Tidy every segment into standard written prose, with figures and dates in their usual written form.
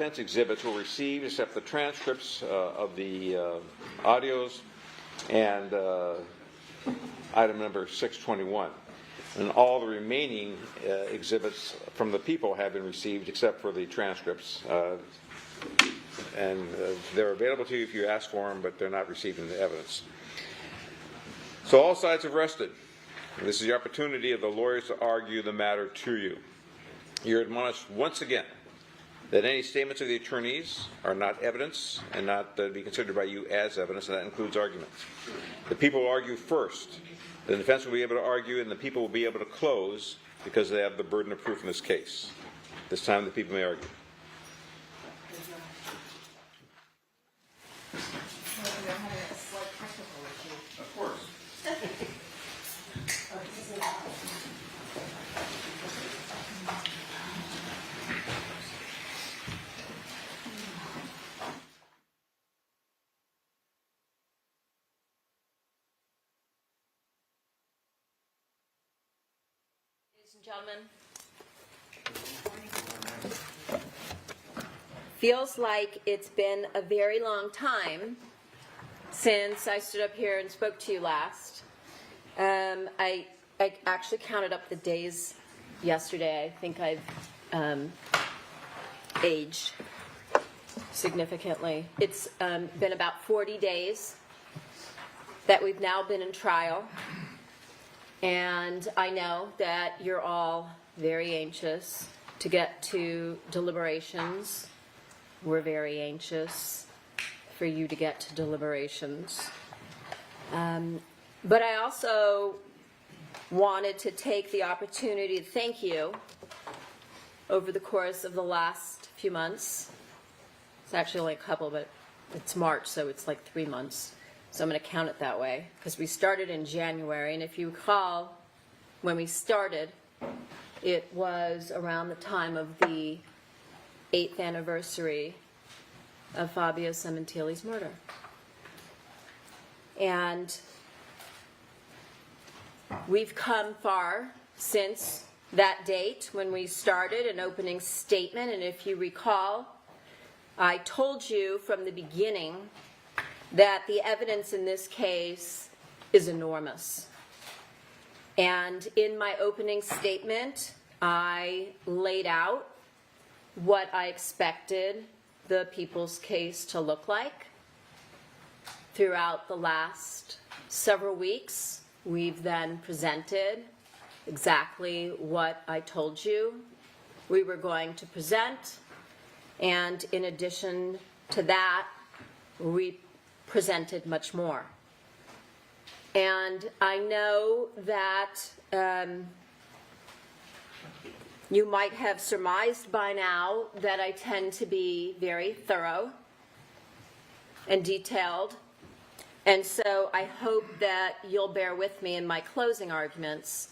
defense exhibits were received except the transcripts of the audios and item number 621. And all the remaining exhibits from the people have been received except for the transcripts. And they're available to you if you ask for them, but they're not receiving the evidence. So all sides have rested. And this is the opportunity of the lawyers to argue the matter to you. You're admonished once again that any statements of the attorneys are not evidence and not to be considered by you as evidence, and that includes arguments. The people will argue first. The defense will be able to argue, and the people will be able to close because they have the burden of proof in this case. This time the people may argue. Of course. Ladies and gentlemen, feels like it's been a very long time since I stood up here and spoke to you last. I actually counted up the days yesterday. I think I've aged significantly. It's been about 40 days that we've now been in trial. And I know that you're all very anxious to get to deliberations. We're very anxious for you to get to deliberations. But I also wanted to take the opportunity to thank you over the course of the last few months. It's actually only a couple, but it's March, so it's like 3 months. So I'm going to count it that way, because we started in January, and if you recall, when we started, it was around the time of the 8th anniversary of Fabio Sementilli's murder. And we've come far since that date when we started an opening statement, and if you recall, I told you from the beginning that the evidence in this case is enormous. And in my opening statement, I laid out what I expected the people's case to look like. Throughout the last several weeks, we've then presented exactly what I told you we were going to present. And in addition to that, we presented much more. And I know that you might have surmised by now that I tend to be very thorough and detailed. And so I hope that you'll bear with me in my closing arguments,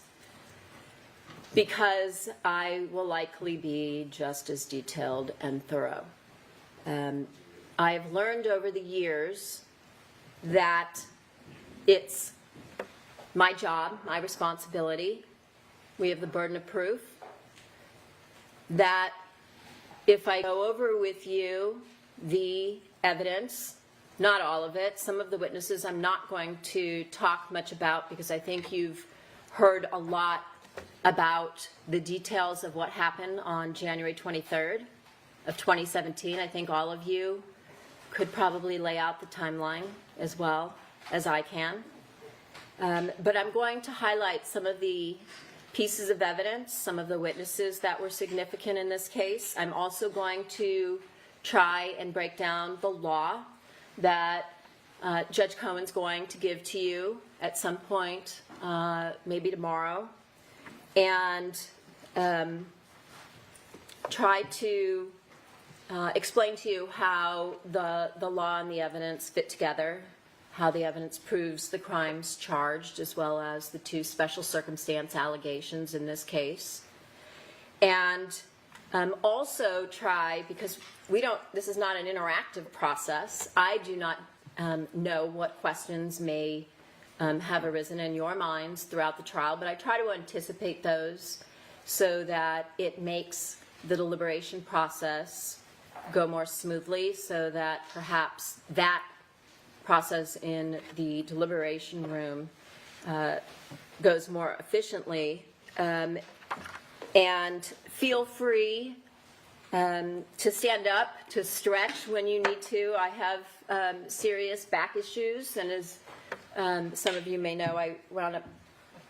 because I will likely be just as detailed and thorough. I have learned over the years that it's my job, my responsibility, we have the burden of proof, that if I go over with you the evidence, not all of it, some of the witnesses I'm not going to talk much about, because I think you've heard a lot about the details of what happened on January 23rd of 2017. I think all of you could probably lay out the timeline as well as I can. But I'm going to highlight some of the pieces of evidence, some of the witnesses that were significant in this case. I'm also going to try and break down the law that Judge Cohen's going to give to you at some point, maybe tomorrow, and try to explain to you how the law and the evidence fit together, how the evidence proves the crimes charged, as well as the 2 special circumstance allegations in this case. And also try, because this is not an interactive process, I do not know what questions may have arisen in your minds throughout the trial, but I try to anticipate those so that it makes the deliberation process go more smoothly, so that perhaps that process in the deliberation room goes more efficiently. And feel free to stand up, to stretch when you need to. I have serious back issues, and as some of you may know, I wound up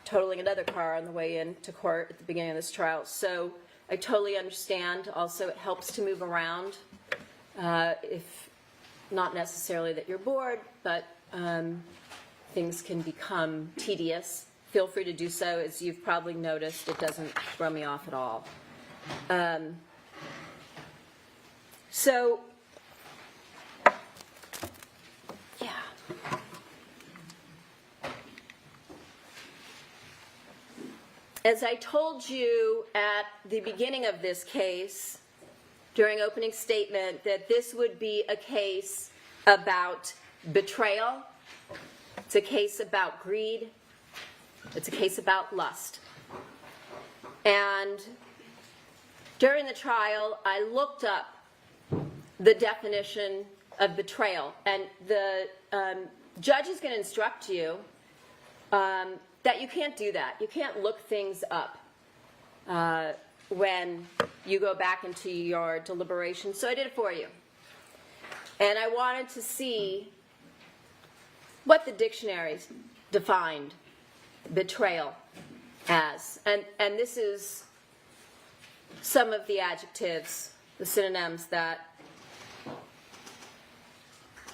totaling another car on the way into court at the beginning of this trial. So I totally understand. Also, it helps to move around, if not necessarily that you're bored, but things can become tedious. Feel free to do so. As you've probably noticed, it doesn't throw me off at all. So, yeah. As I told you at the beginning of this case, during opening statement, that this would be a case about betrayal. It's a case about greed. It's a case about lust. And during the trial, I looked up the definition of betrayal. And the judge is going to instruct you that you can't do that. You can't look things up when you go back into your deliberation. So I did it for you. And I wanted to see what the dictionaries defined betrayal as. And this is some of the adjectives, the synonyms that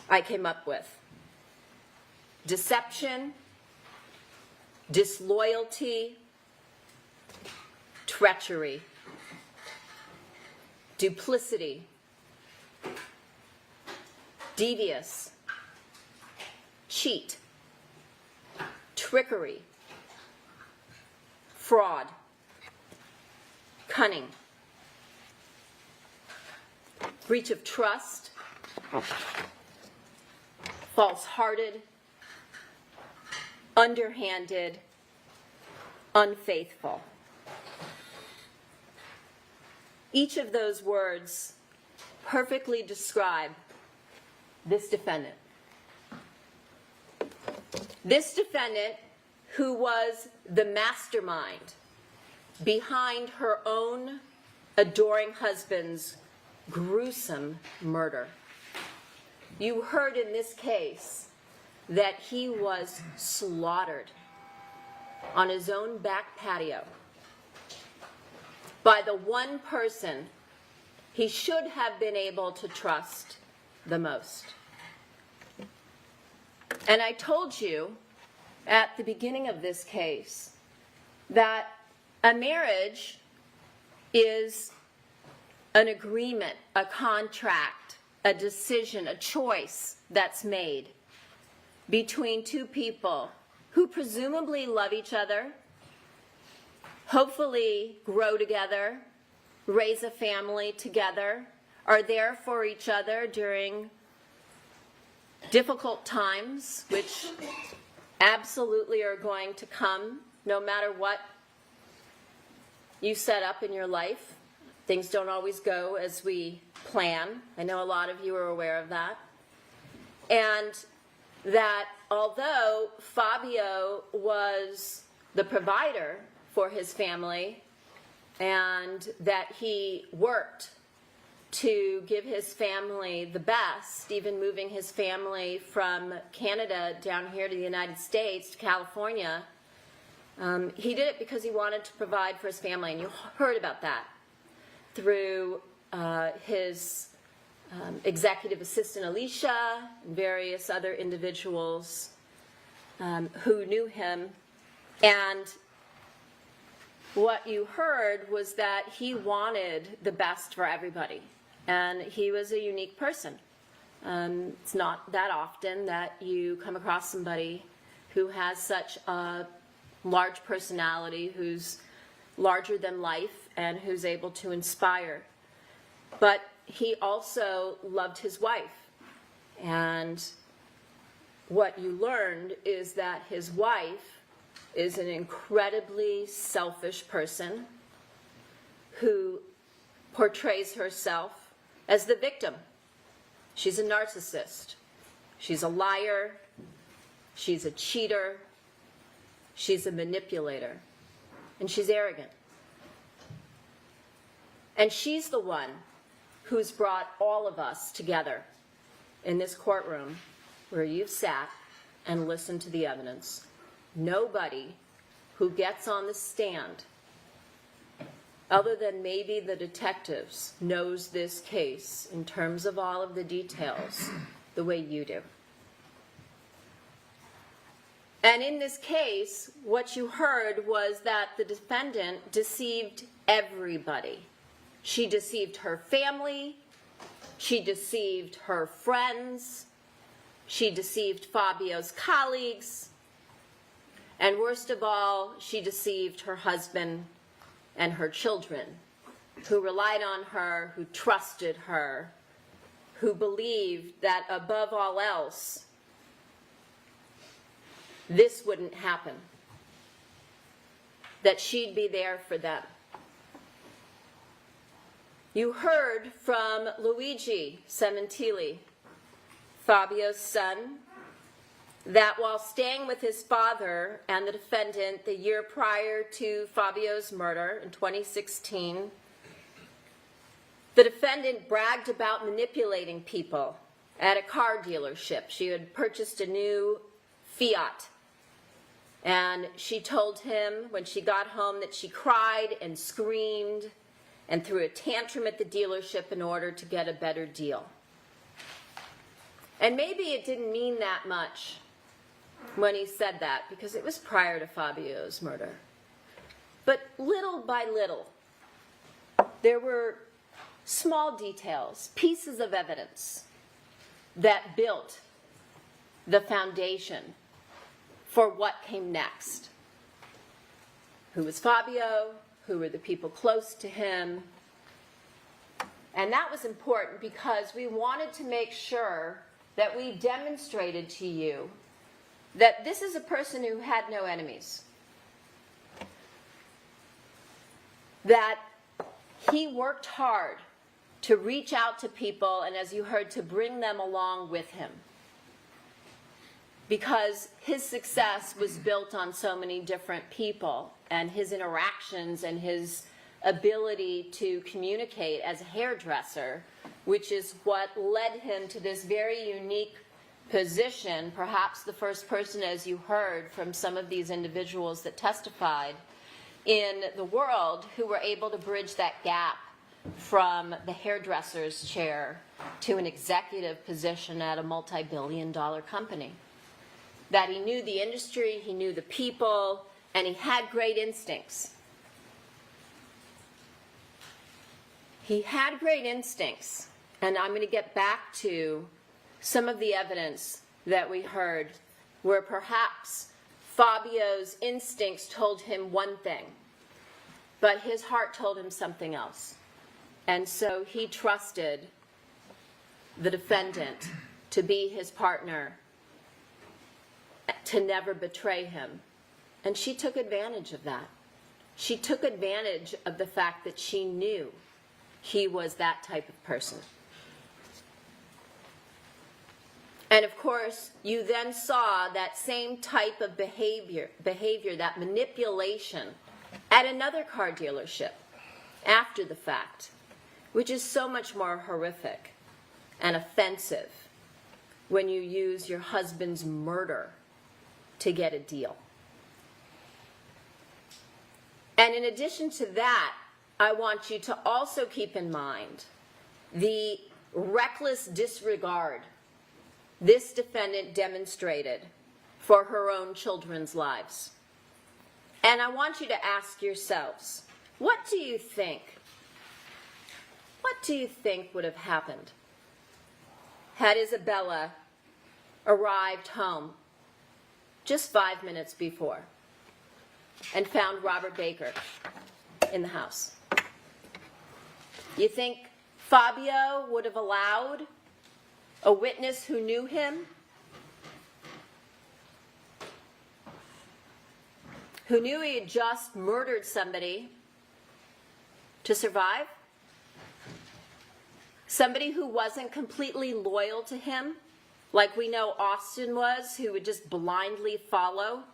I came up with. Deception, disloyalty, treachery, duplicity, devious, cheat, trickery, fraud, cunning, breach of trust, false-hearted, underhanded, unfaithful. Each of those words perfectly describe this defendant. This defendant, who was the mastermind behind her own adoring husband's gruesome murder. You heard in this case that he was slaughtered on his own back patio by the one person he should have been able to trust the most. And I told you at the beginning of this case that a marriage is an agreement, a contract, a decision, a choice that's made between two people who presumably love each other, hopefully grow together, raise a family together, are there for each other during difficult times, which absolutely are going to come no matter what you set up in your life. Things don't always go as we plan. I know a lot of you are aware of that. And that although Fabio was the provider for his family, and that he worked to give his family the best, even moving his family from Canada down here to the United States, to California, he did it because he wanted to provide for his family. And you heard about that through his executive assistant Alicia and various other individuals who knew him. And what you heard was that he wanted the best for everybody. And he was a unique person. It's not that often that you come across somebody who has such a large personality, who's larger than life, and who's able to inspire. But he also loved his wife. And what you learned is that his wife is an incredibly selfish person who portrays herself as the victim. She's a narcissist. She's a liar. She's a cheater. She's a manipulator. And she's arrogant. And she's the one who's brought all of us together in this courtroom where you've sat and listened to the evidence. Nobody who gets on the stand, other than maybe the detectives, knows this case in terms of all of the details the way you do. And in this case, what you heard was that the defendant deceived everybody. She deceived her family, she deceived her friends, she deceived Fabio's colleagues, and worst of all, she deceived her husband and her children, who relied on her, who trusted her, who believed that above all else, this wouldn't happen, that she'd be there for them. You heard from Luigi Sementilli, Fabio's son, that while staying with his father and the defendant the year prior to Fabio's murder in 2016, the defendant bragged about manipulating people at a car dealership. She had purchased a new Fiat, and she told him when she got home that she cried and screamed and threw a tantrum at the dealership in order to get a better deal. And maybe it didn't mean that much when he said that, because it was prior to Fabio's murder. But little by little, there were small details, pieces of evidence that built the foundation for what came next. Who was Fabio? Who were the people close to him? And that was important because we wanted to make sure that we demonstrated to you that this is a person who had no enemies. That he worked hard to reach out to people and, as you heard, to bring them along with him. Because his success was built on so many different people and his interactions and his ability to communicate as a hairdresser, which is what led him to this very unique position, perhaps the first person, as you heard from some of these individuals that testified, in the world who were able to bridge that gap from the hairdresser's chair to an executive position at a multi-billion-dollar company. That he knew the industry, he knew the people, and he had great instincts. He had great instincts, and I'm going to get back to some of the evidence that we heard where perhaps Fabio's instincts told him one thing, but his heart told him something else. And so he trusted the defendant to be his partner, to never betray him. And she took advantage of that. She took advantage of the fact that she knew he was that type of person. And of course, you then saw that same type of behavior, that manipulation, at another car dealership after the fact, which is so much more horrific and offensive when you use your husband's murder to get a deal. And in addition to that, I want you to also keep in mind the reckless disregard this defendant demonstrated for her own children's lives. And I want you to ask yourselves, what do you think? What do you think would have happened had Isabella arrived home just 5 minutes before and found Robert Baker in the house? You think Fabio would have allowed a witness who knew him, who knew he had just murdered somebody, to survive? Somebody who wasn't completely loyal to him, like we know Austin was, who would just blindly follow.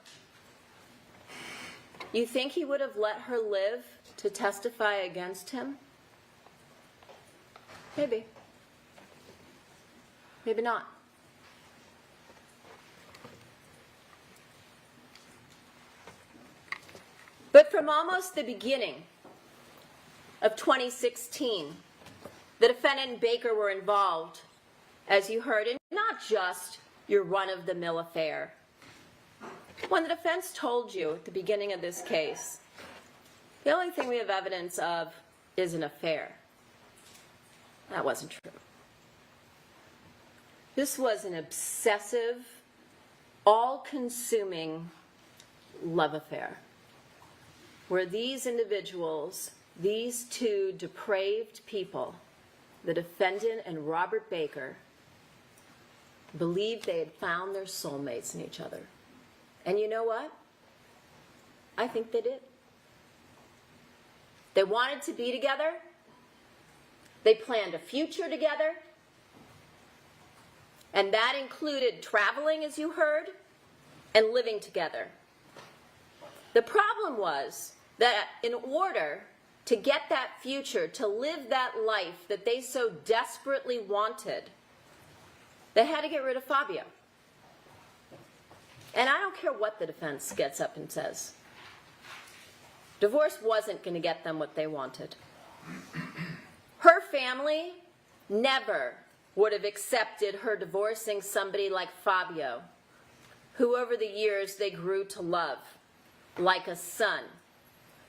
You think he would have let her live to testify against him? Maybe. Maybe not. But from almost the beginning of 2016, the defendant and Baker were involved, as you heard, in not just your run-of-the-mill affair. When the defense told you at the beginning of this case, the only thing we have evidence of is an affair, that wasn't true. This was an obsessive, all-consuming love affair, where these individuals, these two depraved people, the defendant and Robert Baker, believed they had found their soulmates in each other. And you know what? I think they did. They wanted to be together. They planned a future together. And that included traveling, as you heard, and living together. The problem was that in order to get that future, to live that life that they so desperately wanted, they had to get rid of Fabio. And I don't care what the defense gets up and says. Divorce wasn't going to get them what they wanted. Her family never would have accepted her divorcing somebody like Fabio, who over the years they grew to love, like a son,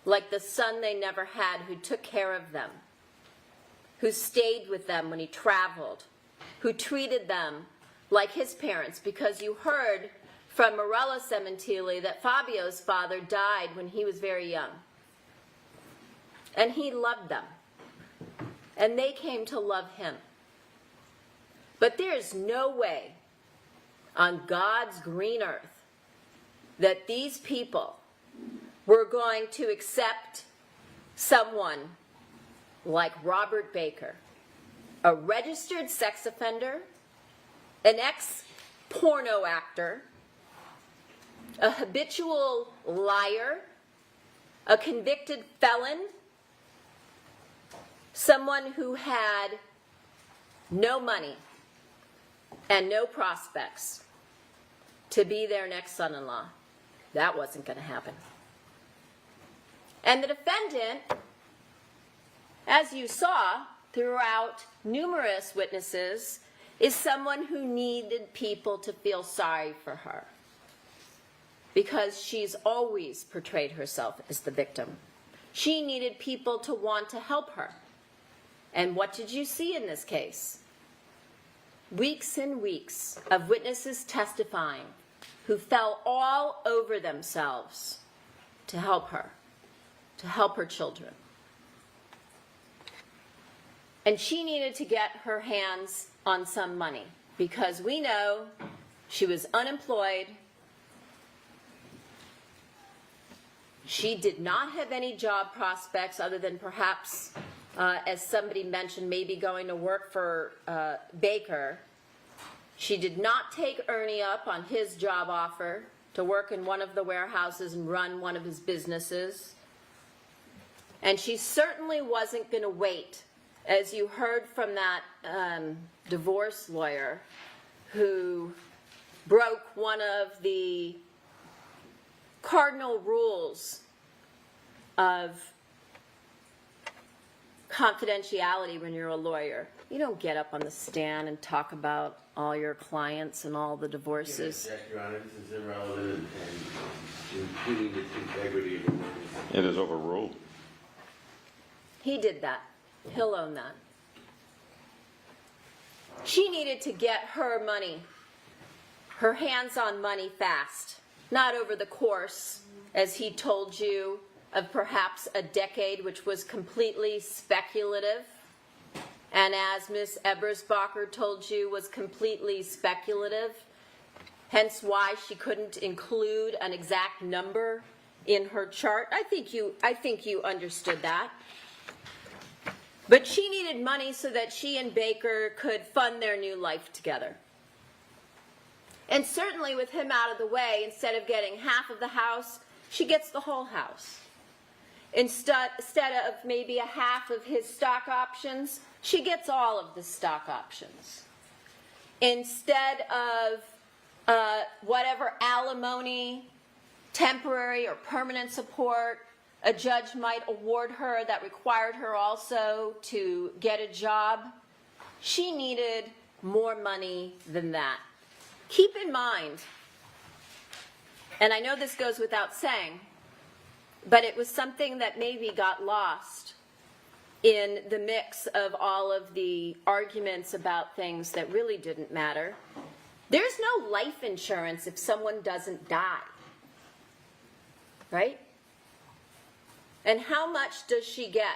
like the son they never had, who took care of them, who stayed with them when he traveled, who treated them like his parents, because you heard from Morella Sementilli that Fabio's father died when he was very young. And he loved them. And they came to love him. But there's no way on God's green earth that these people were going to accept someone like Robert Baker, a registered sex offender, an ex-porno actor, a habitual liar, a convicted felon, someone who had no money and no prospects to be their next son-in-law. That wasn't going to happen. And the defendant, as you saw throughout numerous witnesses, is someone who needed people to feel sorry for her, because she's always portrayed herself as the victim. She needed people to want to help her. And what did you see in this case? Weeks and weeks of witnesses testifying who fell all over themselves to help her children. And she needed to get her hands on some money, because we know she was unemployed. She did not have any job prospects other than perhaps, as somebody mentioned, maybe going to work for Baker. She did not take Ernie up on his job offer to work in one of the warehouses and run one of his businesses. And she certainly wasn't going to wait, as you heard from that divorce lawyer who broke one of the cardinal rules of confidentiality when you're a lawyer. You don't get up on the stand and talk about all your clients and all the divorces. Yes, Your Honor, this is irrelevant and impeding the integrity of the witness. It is overruled. He did that. He'll own that. She needed to get her money, her hands on money fast, not over the course, as he told you, of perhaps a decade, which was completely speculative, and as Ms. Ebersbacher told you, was completely speculative, hence why she couldn't include an exact number in her chart. I think you understood that. But she needed money so that she and Baker could fund their new life together. And certainly with him out of the way, instead of getting half of the house, she gets the whole house. Instead of maybe a half of his stock options, she gets all of the stock options. Instead of whatever alimony, temporary or permanent support a judge might award her that required her also to get a job, she needed more money than that. Keep in mind, and I know this goes without saying, but it was something that maybe got lost in the mix of all of the arguments about things that really didn't matter. There's no life insurance if someone doesn't die, right? And how much does she get?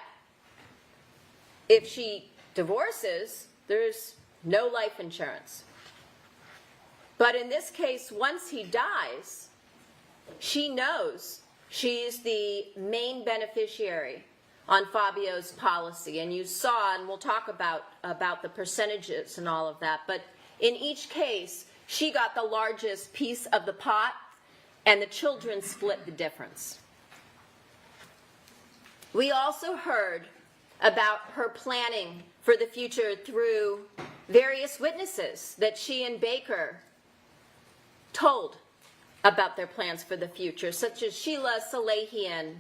If she divorces, there's no life insurance. But in this case, once he dies, she knows she's the main beneficiary on Fabio's policy. And you saw, and we'll talk about the percentages and all of that, but in each case, she got the largest piece of the pot, and the children split the difference. We also heard about her planning for the future through various witnesses that she and Baker told about their plans for the future, such as Sheila Salahian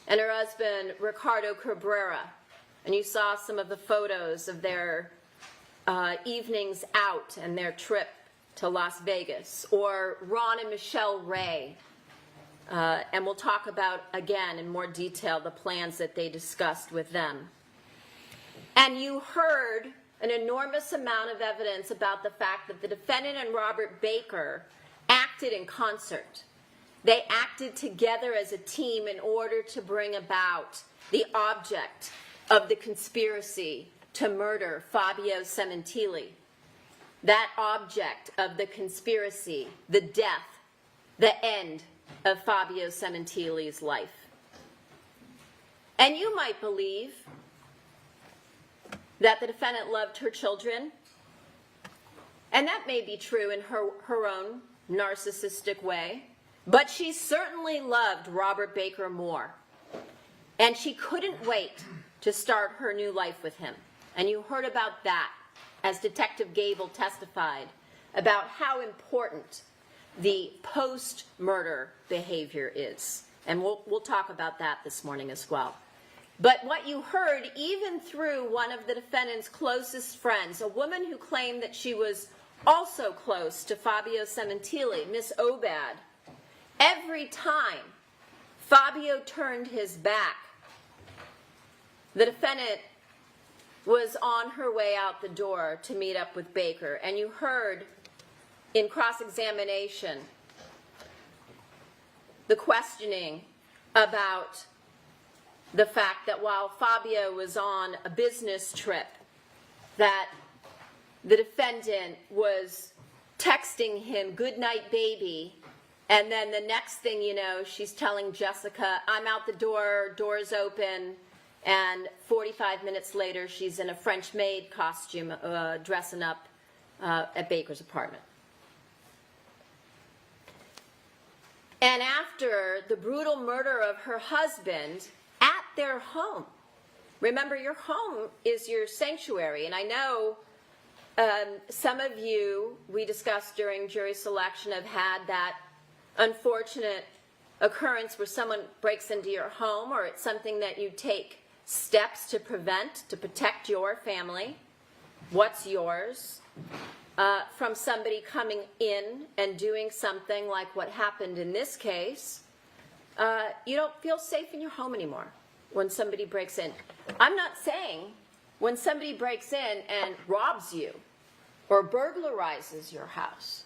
and her husband Ricardo Cabrera. And you saw some of the photos of their evenings out and their trip to Las Vegas. Or Ron and Michelle Ray. And we'll talk about, again, in more detail, the plans that they discussed with them. And you heard an enormous amount of evidence about the fact that the defendant and Robert Baker acted in concert. They acted together as a team in order to bring about the object of the conspiracy to murder Fabio Sementilli. That object of the conspiracy, the death, the end of Fabio Sementilli's life. And you might believe that the defendant loved her children, and that may be true in her own narcissistic way, but she certainly loved Robert Baker more. And she couldn't wait to start her new life with him. And you heard about that as Detective Gable testified about how important the post-murder behavior is. And we'll talk about that this morning as well. But what you heard, even through one of the defendant's closest friends, a woman who claimed that she was also close to Fabio Sementilli, Miss Obad, every time Fabio turned his back, the defendant was on her way out the door to meet up with Baker. And you heard in cross-examination the questioning about the fact that while Fabio was on a business trip, that the defendant was texting him, "Good night, baby," and then the next thing you know, she's telling Jessica, "I'm out the door, door's open," and 45 minutes later, she's in a French maid costume, dressing up at Baker's apartment. And after the brutal murder of her husband at their home, remember, your home is your sanctuary. And I know some of you, we discussed during jury selection, have had that unfortunate occurrence where someone breaks into your home, or it's something that you take steps to prevent, to protect your family, what's yours, from somebody coming in and doing something like what happened in this case. You don't feel safe in your home anymore when somebody breaks in. I'm not saying when somebody breaks in and robs you or burglarizes your house.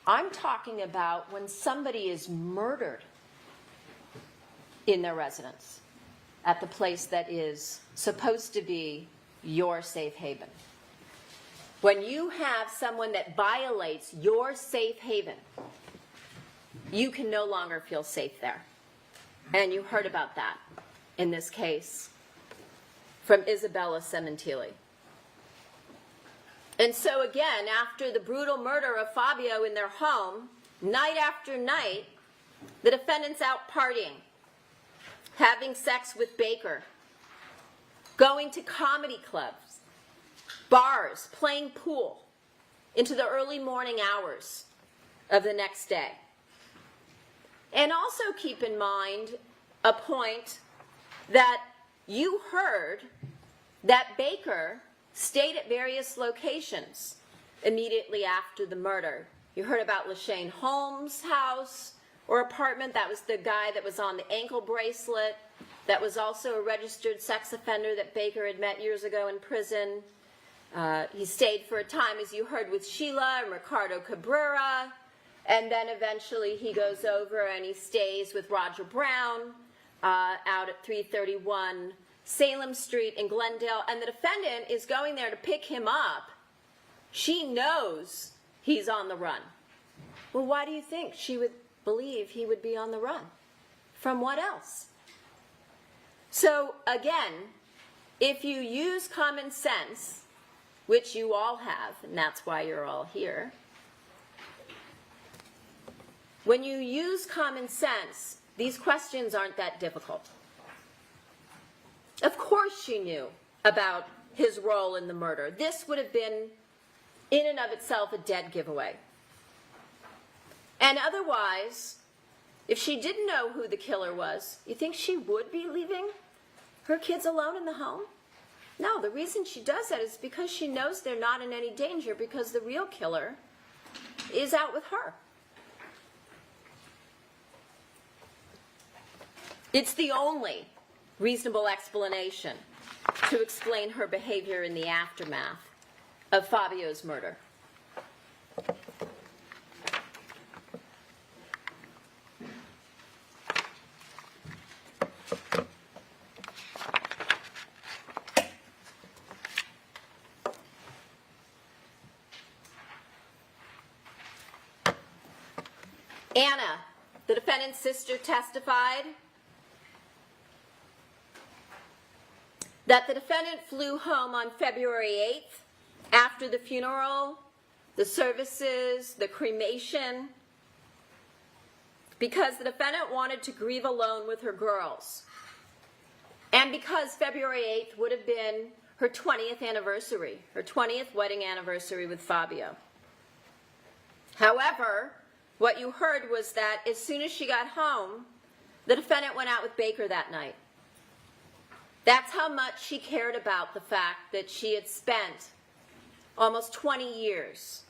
I'm talking about when somebody is murdered in their residence at the place that is supposed to be your safe haven. When you have someone that violates your safe haven, you can no longer feel safe there. And you heard about that in this case from Isabella Sementilli. And so again, after the brutal murder of Fabio in their home, night after night, the defendant's out partying, having sex with Baker, going to comedy clubs, bars, playing pool into the early morning hours of the next day. And also keep in mind a point that you heard that Baker stayed at various locations immediately after the murder. You heard about LaShane Holmes' house or apartment. That was the guy that was on the ankle bracelet. That was also a registered sex offender that Baker had met years ago in prison. He stayed for a time, as you heard, with Sheila and Ricardo Cabrera. And then eventually he goes over and he stays with Roger Brown out at 331 Salem Street in Glendale. And the defendant is going there to pick him up. She knows he's on the run. Well, why do you think she would believe he would be on the run? From what else? So again, if you use common sense, which you all have, and that's why you're all here, when you use common sense, these questions aren't that difficult. Of course she knew about his role in the murder. This would have been, in and of itself, a dead giveaway. And otherwise, if she didn't know who the killer was, you think she would be leaving her kids alone in the home? No, the reason she does that is because she knows they're not in any danger, because the real killer is out with her. It's the only reasonable explanation to explain her behavior in the aftermath of Fabio's murder. Anna, the defendant's sister, testified that the defendant flew home on February 8th after the funeral, the services, the cremation, because the defendant wanted to grieve alone with her girls, and because February 8th would have been her 20th anniversary, her 20th wedding anniversary with Fabio. However, what you heard was that as soon as she got home, the defendant went out with Baker that night. That's how much she cared about the fact that she had spent almost 20 years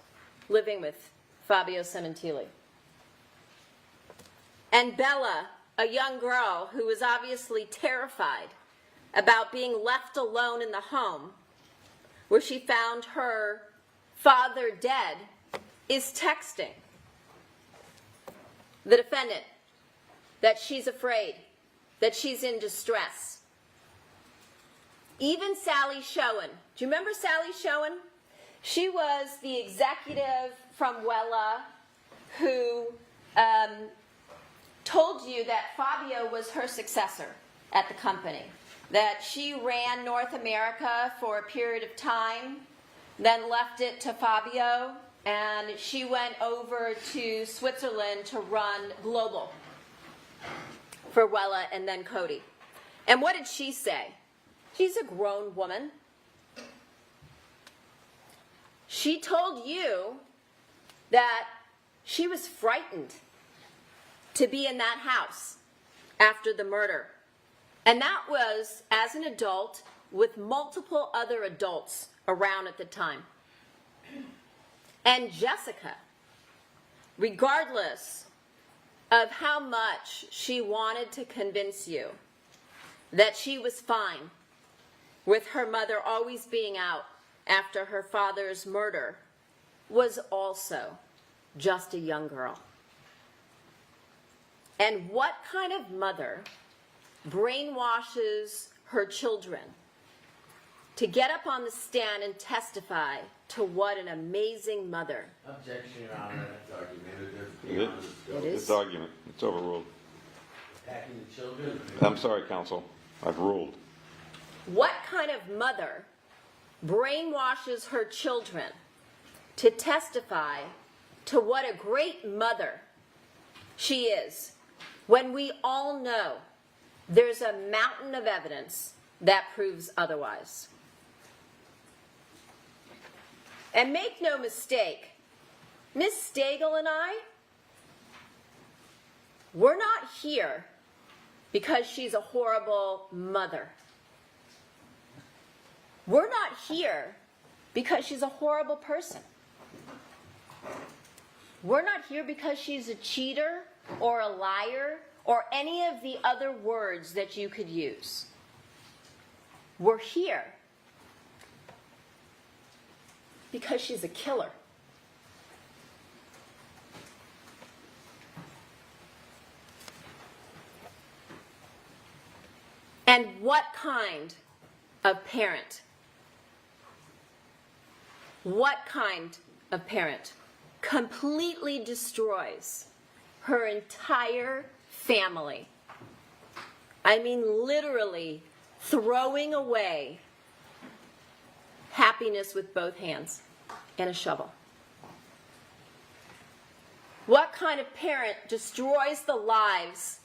living with Fabio Sementilli. And Bella, a young girl who was obviously terrified about being left alone in the home where she found her father dead, is texting the defendant that she's afraid, that she's in distress. Even Sally Schoen. Do you remember Sally Schoen? She was the executive from Wella who told you that Fabio was her successor at the company, that she ran North America for a period of time, then left it to Fabio, and she went over to Switzerland to run global for Wella and then Cody. And what did she say? She's a grown woman. She told you that she was frightened to be in that house after the murder. And that was as an adult with multiple other adults around at the time. And Jessica, regardless of how much she wanted to convince you that she was fine with her mother always being out after her father's murder, was also just a young girl. And what kind of mother brainwashes her children to get up on the stand and testify to what an amazing mother? Objection, Your Honor, that's argumentative. It is? It's argument. It's overruled. Attacking the children? I'm sorry, counsel. I've ruled. What kind of mother brainwashes her children to testify to what a great mother she is, when we all know there's a mountain of evidence that proves otherwise? And make no mistake, Miss Stagel and I, we're not here because she's a horrible mother. We're not here because she's a horrible person. We're not here because she's a cheater or a liar or any of the other words that you could use. We're here because she's a killer. And what kind of parent? What kind of parent completely destroys her entire family? I mean, literally throwing away happiness with both hands and a shovel. What kind of parent destroys the lives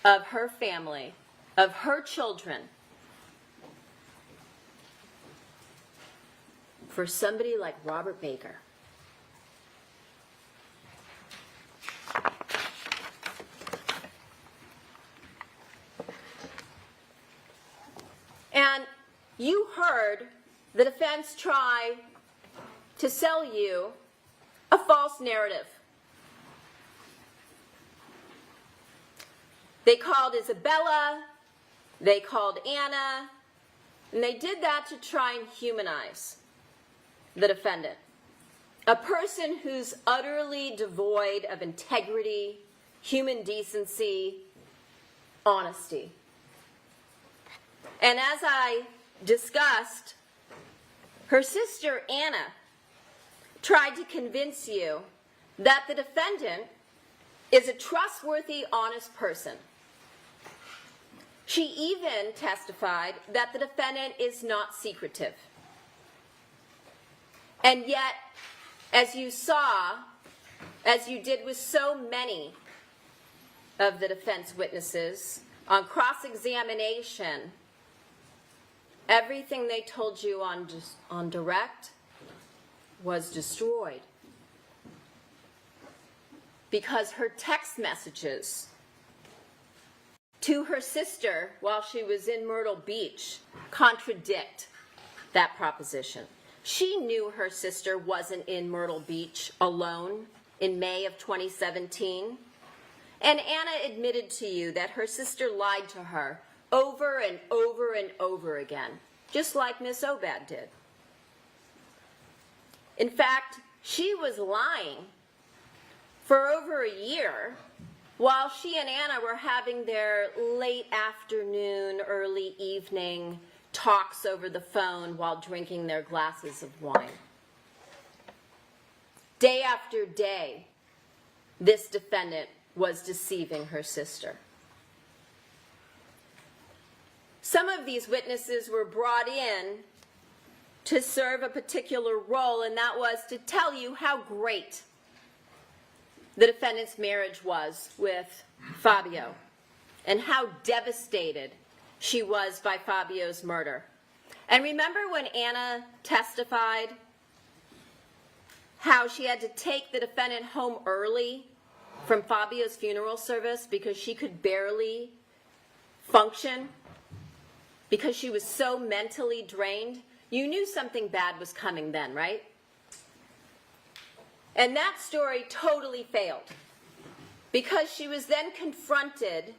of her family, of her children, for somebody like Robert Baker? And you heard the defense try to sell you a false narrative. They called Isabella, they called Anna, and they did that to try and humanize the defendant. A person who's utterly devoid of integrity, human decency, honesty. And as I discussed, her sister Anna tried to convince you that the defendant is a trustworthy, honest person. She even testified that the defendant is not secretive. And yet, as you saw, as you did with so many of the defense witnesses, on cross-examination, everything they told you on direct was destroyed. Because her text messages to her sister while she was in Myrtle Beach contradict that proposition. She knew her sister wasn't in Myrtle Beach alone in May of 2017. And Anna admitted to you that her sister lied to her over and over and over again, just like Miss Obad did. In fact, she was lying for over a year while she and Anna were having their late afternoon, early evening talks over the phone while drinking their glasses of wine. Day after day, this defendant was deceiving her sister. Some of these witnesses were brought in to serve a particular role, and that was to tell you how great the defendant's marriage was with Fabio and how devastated she was by Fabio's murder. And remember when Anna testified how she had to take the defendant home early from Fabio's funeral service because she could barely function, because she was so mentally drained? You knew something bad was coming then, right? And that story totally failed, because she was then confronted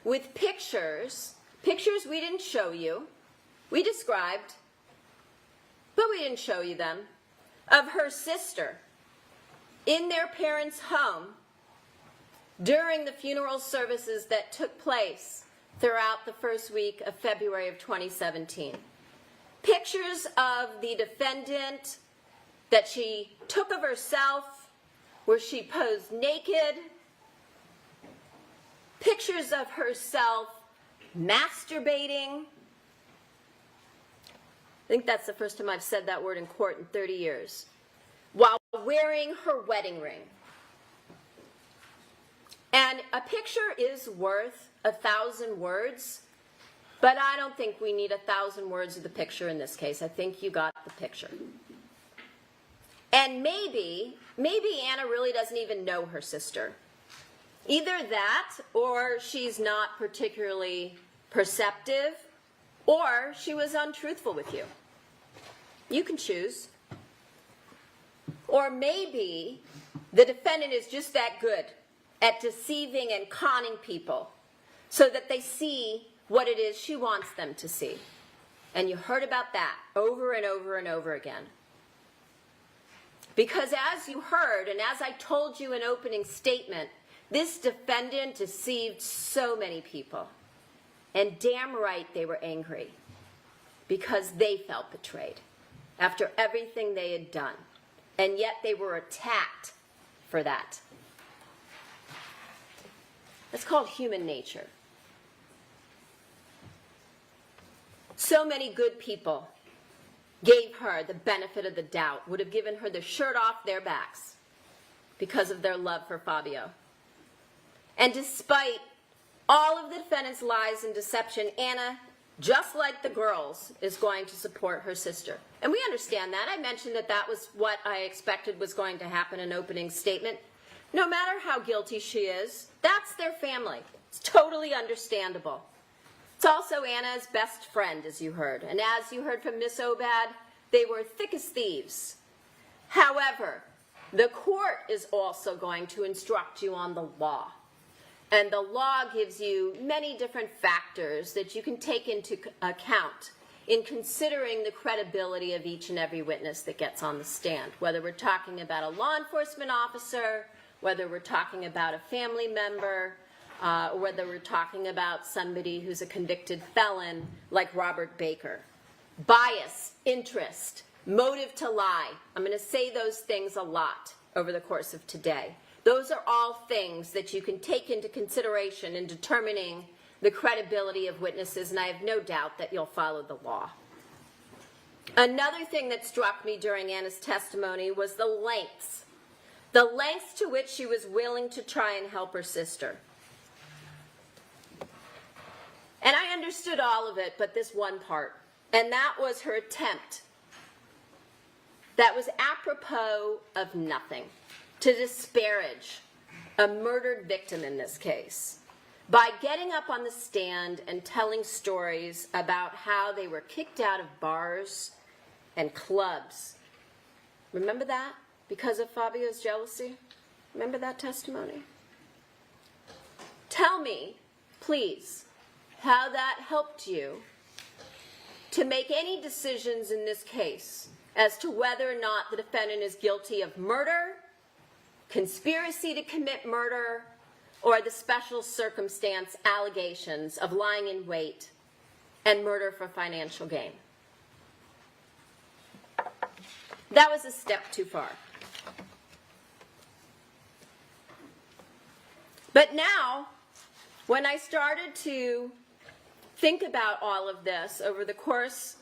with pictures we didn't show you, we described, but we didn't show you them, of her sister in their parents' home during the funeral services that took place throughout the first week of February of 2017. Pictures of the defendant that she took of herself, where she posed naked. Pictures of herself masturbating. I think that's the first time I've said that word in court in 30 years, while wearing her wedding ring. And a picture is worth 1,000 words, but I don't think we need 1,000 words of the picture in this case. I think you got the picture. And maybe Anna really doesn't even know her sister. Either that, or she's not particularly perceptive, or she was untruthful with you. You can choose. Or maybe the defendant is just that good at deceiving and conning people so that they see what it is she wants them to see. And you heard about that over and over and over again. Because as you heard, and as I told you in opening statement, this defendant deceived so many people. And damn right they were angry because they felt betrayed after everything they had done. And yet they were attacked for that. That's called human nature. So many good people gave her the benefit of the doubt, would have given her the shirt off their backs because of their love for Fabio. And despite all of the defendant's lies and deception, Anna, just like the girls, is going to support her sister. And we understand that. I mentioned that that was what I expected was going to happen in opening statement. No matter how guilty she is, that's their family. It's totally understandable. It's also Anna's best friend, as you heard. And as you heard from Miss Obad, they were thick as thieves. However, the court is also going to instruct you on the law. And the law gives you many different factors that you can take into account in considering the credibility of each and every witness that gets on the stand, whether we're talking about a law enforcement officer, whether we're talking about a family member, or whether we're talking about somebody who's a convicted felon like Robert Baker. Bias, interest, motive to lie. I'm going to say those things a lot over the course of today. Those are all things that you can take into consideration in determining the credibility of witnesses, and I have no doubt that you'll follow the law. Another thing that struck me during Anna's testimony was the lengths to which she was willing to try and help her sister. And I understood all of it, but this one part, and that was her attempt that was apropos of nothing, to disparage a murdered victim in this case by getting up on the stand and telling stories about how they were kicked out of bars and clubs. Remember that? Because of Fabio's jealousy? Remember that testimony? Tell me, please, how that helped you to make any decisions in this case as to whether or not the defendant is guilty of murder, conspiracy to commit murder, or the special circumstance allegations of lying in wait and murder for financial gain. That was a step too far. But now, when I started to think about all of this over the course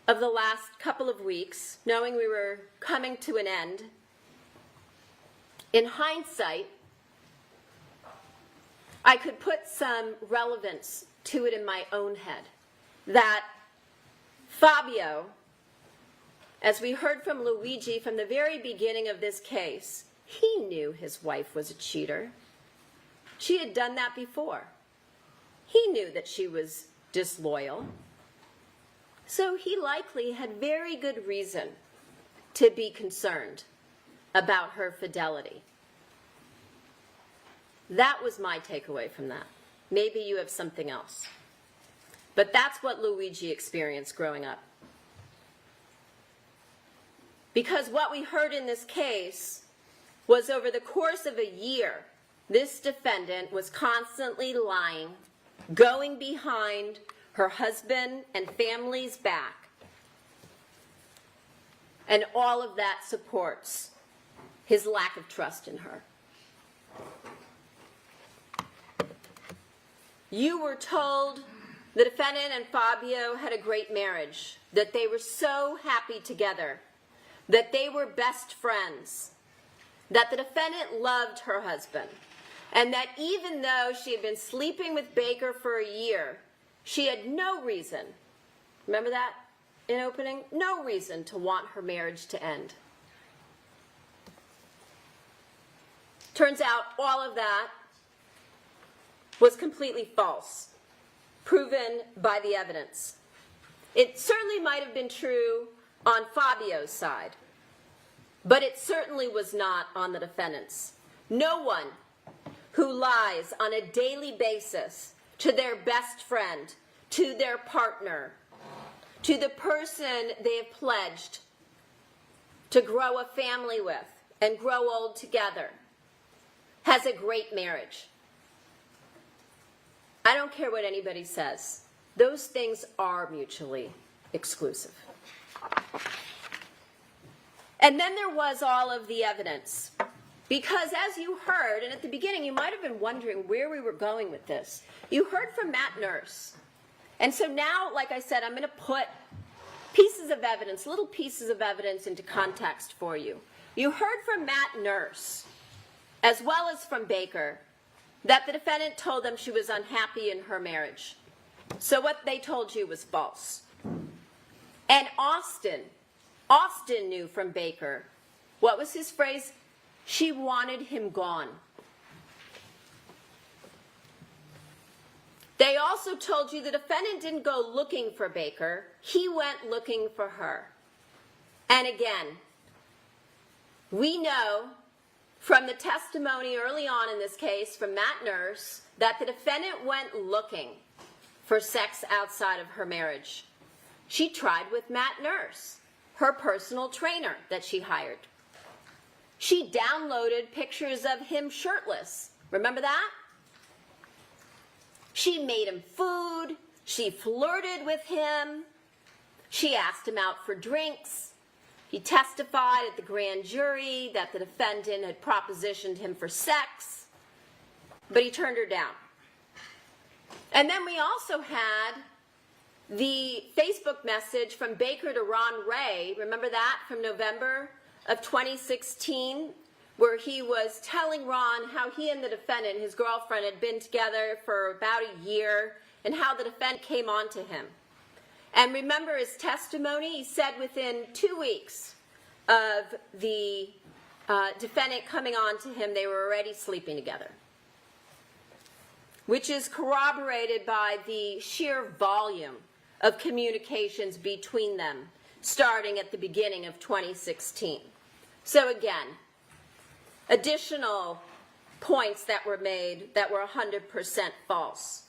of the last couple of weeks, knowing we were coming to an end, in hindsight, I could put some relevance to it in my own head. That Fabio, as we heard from Luigi from the very beginning of this case, he knew his wife was a cheater. She had done that before. He knew that she was disloyal. So he likely had very good reason to be concerned about her fidelity. That was my takeaway from that. Maybe you have something else. But that's what Luigi experienced growing up. Because what we heard in this case was over the course of a year, this defendant was constantly lying, going behind her husband and family's back. And all of that supports his lack of trust in her. You were told the defendant and Fabio had a great marriage, that they were so happy together, that they were best friends, that the defendant loved her husband, and that even though she had been sleeping with Baker for a year, she had no reason, remember that in opening? No reason to want her marriage to end. Turns out all of that was completely false, proven by the evidence. It certainly might have been true on Fabio's side, but it certainly was not on the defendant's. No one who lies on a daily basis to their best friend, to their partner, to the person they have pledged to grow a family with and grow old together, has a great marriage. I don't care what anybody says. Those things are mutually exclusive. And then there was all of the evidence. Because as you heard, and at the beginning you might have been wondering where we were going with this, you heard from Matt Nurse. And so now, like I said, I'm going to put pieces of evidence, little pieces of evidence into context for you. You heard from Matt Nurse, as well as from Baker, that the defendant told them she was unhappy in her marriage. So what they told you was false. And Austin knew from Baker, what was his phrase? She wanted him gone. They also told you the defendant didn't go looking for Baker, he went looking for her. And again, we know from the testimony early on in this case from Matt Nurse that the defendant went looking for sex outside of her marriage. She tried with Matt Nurse, her personal trainer that she hired. She downloaded pictures of him shirtless. Remember that? She made him food. She flirted with him. She asked him out for drinks. He testified at the grand jury that the defendant had propositioned him for sex, but he turned her down. And then we also had the Facebook message from Baker to Ron Ray, remember that, from November of 2016, where he was telling Ron how he and the defendant, his girlfriend, had been together for about a year and how the defendant came on to him. And remember his testimony, he said within 2 weeks of the defendant coming on to him, they were already sleeping together, which is corroborated by the sheer volume of communications between them starting at the beginning of 2016. So again, additional points that were made that were 100% false.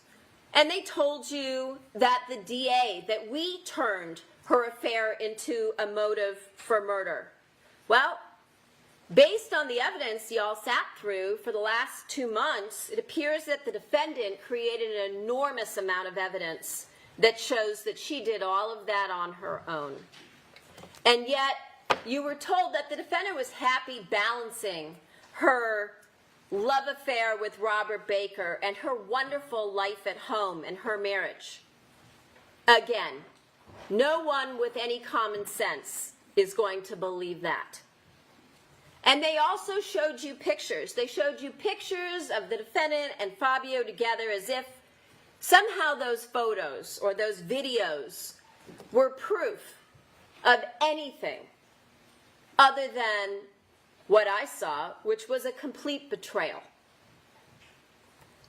And they told you that the DA, that we turned her affair into a motive for murder. Well, based on the evidence y'all sat through for the last 2 months, it appears that the defendant created an enormous amount of evidence that shows that she did all of that on her own. And yet, you were told that the defendant was happy balancing her love affair with Robert Baker and her wonderful life at home and her marriage. Again, no one with any common sense is going to believe that. And they also showed you pictures. They showed you pictures of the defendant and Fabio together as if somehow those photos or those videos were proof of anything other than what I saw, which was a complete betrayal.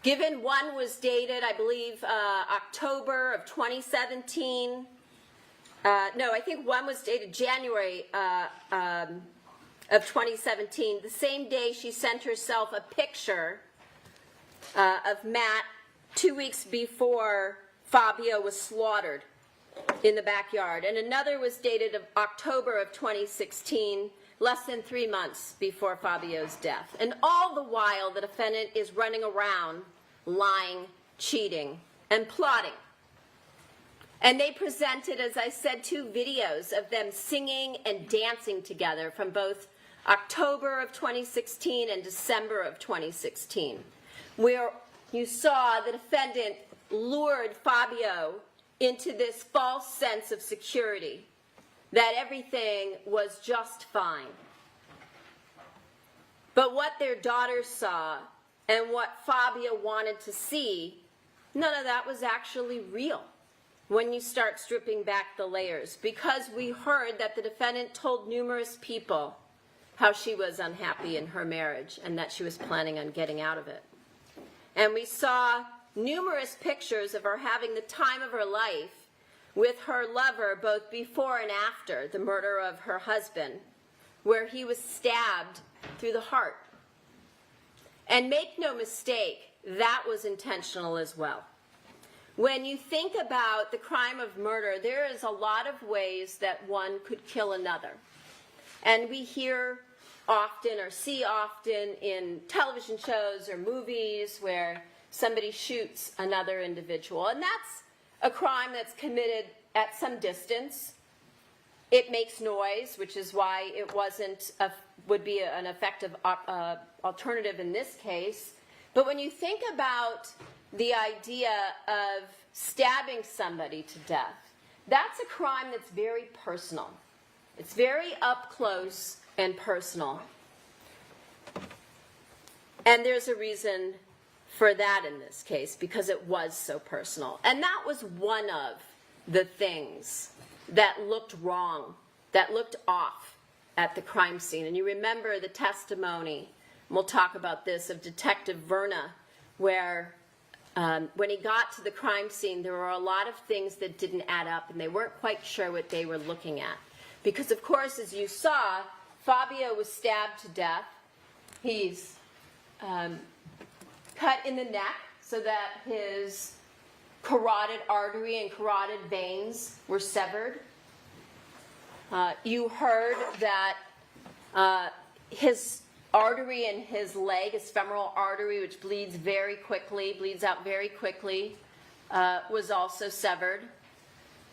Given one was dated, I believe, October of 2017. No, I think one was dated January of 2017. The same day she sent herself a picture of Matt 2 weeks before Fabio was slaughtered in the backyard. And another was dated of October of 2016, less than 3 months before Fabio's death. And all the while, the defendant is running around, lying, cheating, and plotting. And they presented, as I said, 2 videos of them singing and dancing together from both October of 2016 and December of 2016, where you saw the defendant lured Fabio into this false sense of security, that everything was just fine. But what their daughter saw and what Fabio wanted to see, none of that was actually real when you start stripping back the layers, because we heard that the defendant told numerous people how she was unhappy in her marriage and that she was planning on getting out of it. And we saw numerous pictures of her having the time of her life with her lover, both before and after the murder of her husband, where he was stabbed through the heart. And make no mistake, that was intentional as well. When you think about the crime of murder, there is a lot of ways that one could kill another. And we hear often or see often in television shows or movies where somebody shoots another individual. And that's a crime that's committed at some distance. It makes noise, which is why it would be an effective alternative in this case. But when you think about the idea of stabbing somebody to death, that's a crime that's very personal. It's very up close and personal. And there's a reason for that in this case, because it was so personal. And that was one of the things that looked wrong, that looked off at the crime scene. And you remember the testimony, and we'll talk about this, of Detective Verna, where when he got to the crime scene, there were a lot of things that didn't add up, and they weren't quite sure what they were looking at. Because, of course, as you saw, Fabio was stabbed to death. He's cut in the neck so that his carotid artery and carotid veins were severed. You heard that his artery in his leg, his femoral artery, which bleeds out very quickly, was also severed.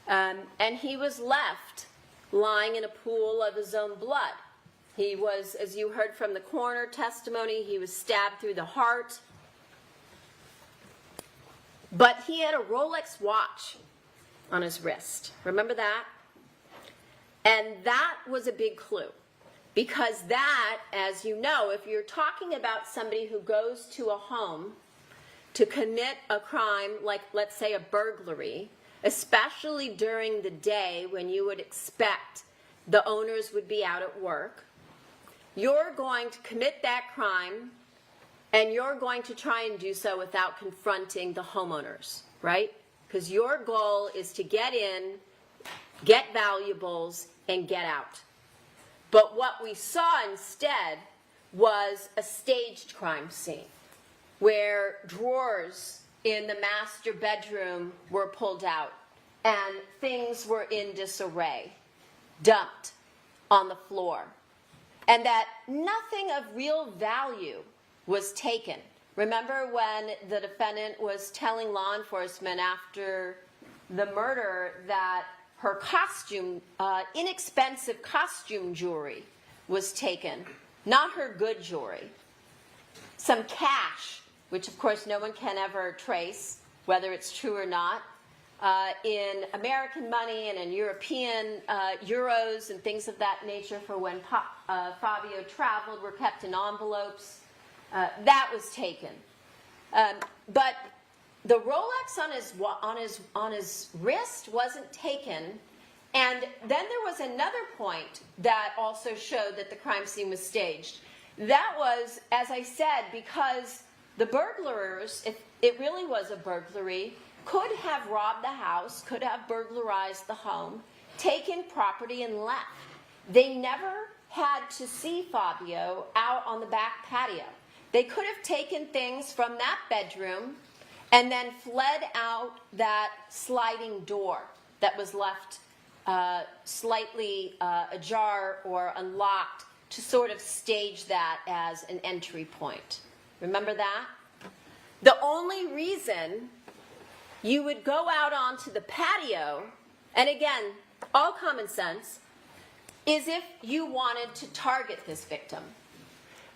And he was left lying in a pool of his own blood. He was, as you heard from the coroner testimony, he was stabbed through the heart. But he had a Rolex watch on his wrist. Remember that? And that was a big clue. Because that, as you know, if you're talking about somebody who goes to a home to commit a crime like, let's say, a burglary, especially during the day when you would expect the owners would be out at work, you're going to commit that crime and you're going to try and do so without confronting the homeowners, right? Because your goal is to get in, get valuables, and get out. But what we saw instead was a staged crime scene where drawers in the master bedroom were pulled out and things were in disarray, dumped on the floor, and that nothing of real value was taken. Remember when the defendant was telling law enforcement after the murder that her costume, inexpensive costume jewelry was taken, not her good jewelry. Some cash, which of course no one can ever trace, whether it's true or not, in American money and in European euros and things of that nature for when Fabio traveled were kept in envelopes. That was taken. But the Rolex on his wrist wasn't taken. And then there was another point that also showed that the crime scene was staged. That was, as I said, because the burglars, if it really was a burglary, could have robbed the house, could have burglarized the home, taken property and left. They never had to see Fabio out on the back patio. They could have taken things from that bedroom and then fled out that sliding door that was left slightly ajar or unlocked to sort of stage that as an entry point. Remember that? The only reason you would go out onto the patio, and again, all common sense, is if you wanted to target this victim.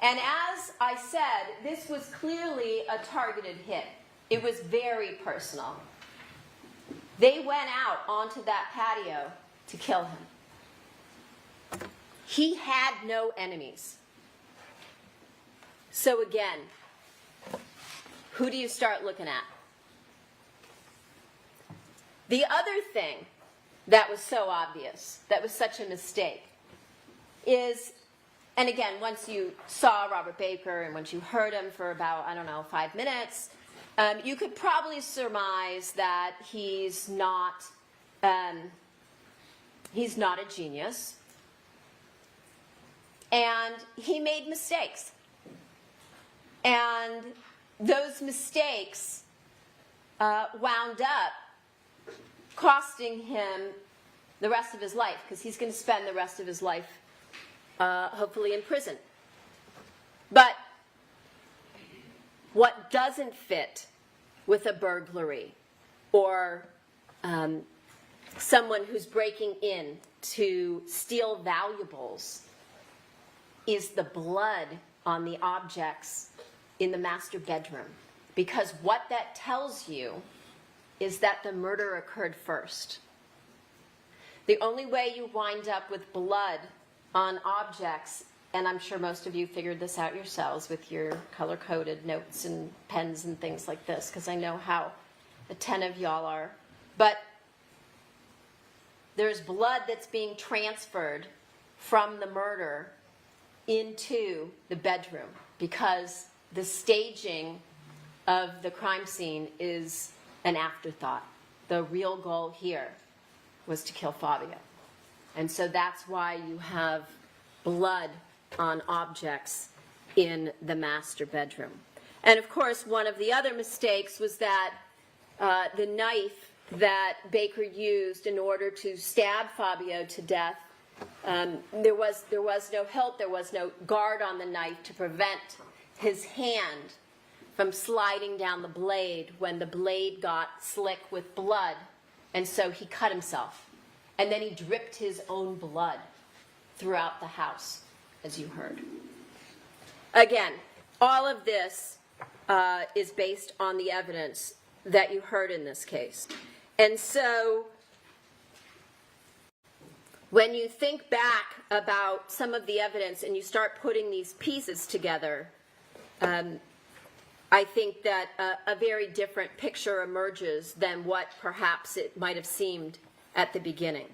And as I said, this was clearly a targeted hit. It was very personal. They went out onto that patio to kill him. He had no enemies. So again, who do you start looking at? The other thing that was so obvious, that was such a mistake, is, and again, once you saw Robert Baker and once you heard him for about, 5 minutes, you could probably surmise that he's not a genius, and he made mistakes. And those mistakes wound up costing him the rest of his life, because he's going to spend the rest of his life hopefully in prison. But what doesn't fit with a burglary or someone who's breaking in to steal valuables is the blood on the objects in the master bedroom. Because what that tells you is that the murder occurred first. The only way you wind up with blood on objects, and I'm sure most of you figured this out yourselves with your color-coded notes and pens and things like this, because I know how attentive y'all are, but there's blood that's being transferred from the murder into the bedroom, because the staging of the crime scene is an afterthought. The real goal here was to kill Fabio. And so that's why you have blood on objects in the master bedroom. And of course, one of the other mistakes was that the knife that Baker used in order to stab Fabio to death, there was no hilt, there was no guard on the knife to prevent his hand from sliding down the blade when the blade got slick with blood, and so he cut himself. And then he dripped his own blood throughout the house, as you heard. Again, all of this is based on the evidence that you heard in this case. And so when you think back about some of the evidence and you start putting these pieces together, I think that a very different picture emerges than what perhaps it might have seemed at the beginning.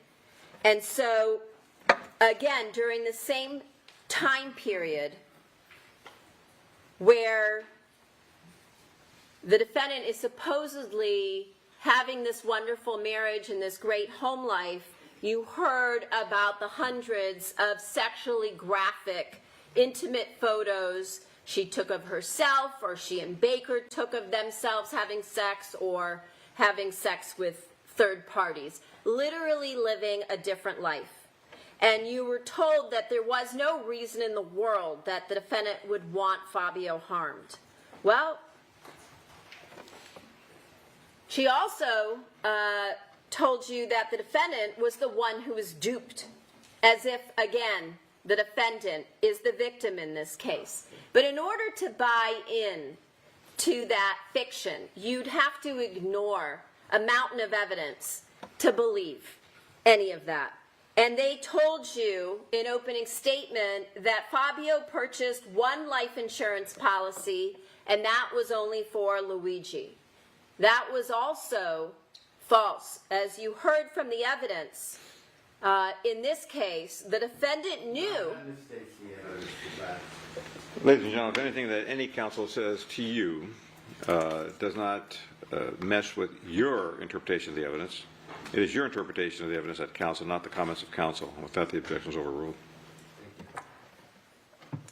And so, again, during the same time period where the defendant is supposedly having this wonderful marriage and this great home life, you heard about the hundreds of sexually graphic, intimate photos she took of herself, or she and Baker took of themselves having sex, or having sex with third parties, literally living a different life. And you were told that there was no reason in the world that the defendant would want Fabio harmed. Well, she also told you that the defendant was the one who was duped, as if, again, the defendant is the victim in this case. But in order to buy in to that fiction, you'd have to ignore a mountain of evidence to believe any of that. And they told you in opening statement that Fabio purchased one life insurance policy, and that was only for Luigi. That was also false. As you heard from the evidence, in this case, the defendant knew. Ladies and gentlemen, if anything that any counsel says to you does not mesh with your interpretation of the evidence, it is your interpretation of the evidence at counsel, not the comments of counsel. And with that, the objection is overruled.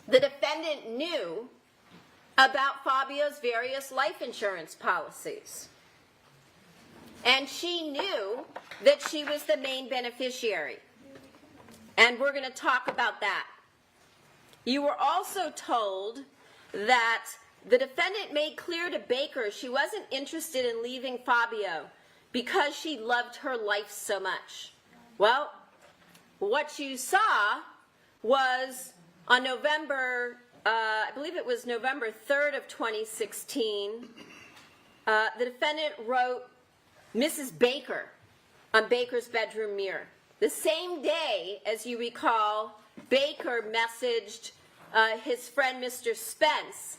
The defendant knew about Fabio's various life insurance policies. And she knew that she was the main beneficiary. And we're going to talk about that. You were also told that the defendant made clear to Baker she wasn't interested in leaving Fabio because she loved her life so much. Well, what you saw was on November, I believe it was November 3rd of 2016, the defendant wrote Mrs. Baker on Baker's bedroom mirror. The same day, as you recall, Baker messaged his friend Mr. Spence